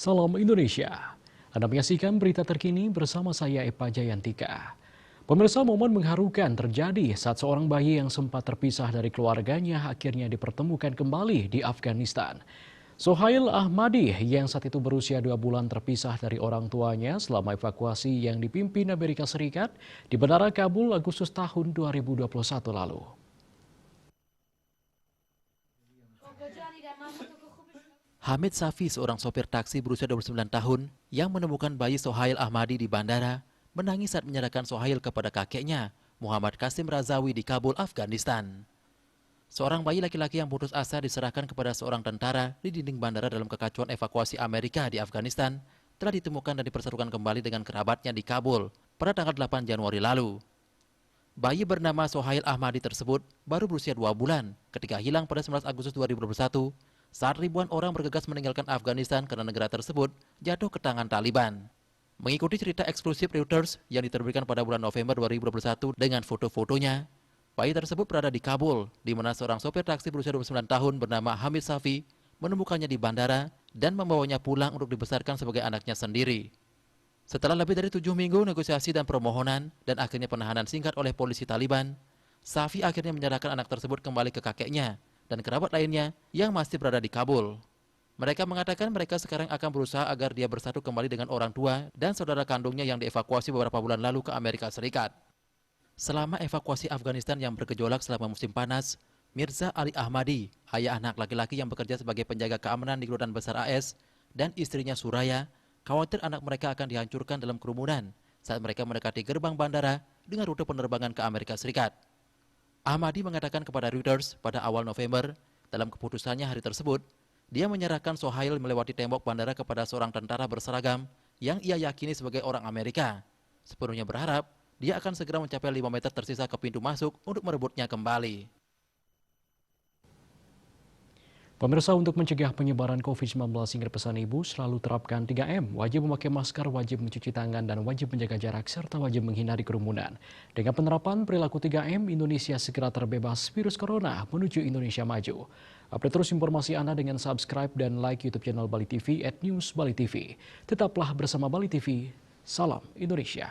Salam Indonesia. Anda menyaksikan berita terkini bersama saya Epa Jayantika. Pemirsa, momen mengharukan terjadi saat seorang bayi yang sempat terpisah dari keluarganya akhirnya dipertemukan kembali di Afghanistan. Sohail Ahmadi yang saat itu berusia 2 bulan terpisah dari orang tuanya selama evakuasi yang dipimpin Amerika Serikat di Bandara Kabul Agustus tahun 2021 lalu. Hamid Safi, seorang sopir taksi berusia 29 tahun yang menemukan bayi Sohail Ahmadi di bandara, menangis saat menyerahkan Sohail kepada kakeknya, Muhammad Qasim Razawi di Kabul, Afghanistan. Seorang bayi laki-laki yang putus asa diserahkan kepada seorang tentara di dinding bandara dalam kekacauan evakuasi Amerika di Afghanistan telah ditemukan dan dipersatukan kembali dengan kerabatnya di Kabul pada tanggal 8 Januari lalu. Bayi bernama Sohail Ahmadi tersebut baru berusia 2 bulan ketika hilang pada 19 Agustus 2021 saat ribuan orang bergegas meninggalkan Afghanistan karena negara tersebut jatuh ke tangan Taliban. Mengikuti cerita eksklusif Reuters yang diterbitkan pada bulan November 2021 dengan foto-fotonya, bayi tersebut berada di Kabul, di mana seorang sopir taksi berusia 29 tahun bernama Hamid Safi menemukannya di bandara dan membawanya pulang untuk dibesarkan sebagai anaknya sendiri. Setelah lebih dari 7 minggu negosiasi dan permohonan dan akhirnya penahanan singkat oleh polisi Taliban, Safi akhirnya menyerahkan anak tersebut kembali ke kakeknya dan kerabat lainnya yang masih berada di Kabul. Mereka mengatakan mereka sekarang akan berusaha agar dia bersatu kembali dengan orang tua dan saudara kandungnya yang dievakuasi beberapa bulan lalu ke Amerika Serikat. Selama evakuasi Afghanistan yang bergejolak selama musim panas, Mirza Ali Ahmadi, ayah anak laki-laki yang bekerja sebagai penjaga keamanan di Kedutaan Besar AS, dan istrinya Suraya, khawatir anak mereka akan dihancurkan dalam kerumunan saat mereka mendekati gerbang bandara dengan rute penerbangan ke Amerika Serikat. Ahmadi mengatakan kepada Reuters pada awal November, dalam keputusannya hari tersebut, dia menyerahkan Sohail melewati tembok bandara kepada seorang tentara berseragam yang ia yakini sebagai orang Amerika. Sepenuhnya berharap dia akan segera mencapai 5 meter tersisa ke pintu masuk untuk merebutnya kembali. Pemirsa, untuk mencegah penyebaran COVID-19 hingga pesan ibu selalu terapkan 3M, wajib memakai masker, wajib mencuci tangan, dan wajib menjaga jarak, serta wajib menghindari kerumunan. Dengan penerapan perilaku 3M, Indonesia segera terbebas virus corona menuju Indonesia maju. Update terus informasi Anda dengan subscribe dan like YouTube channel Bali TV @newsbalitv. Tetaplah bersama Bali TV, salam Indonesia.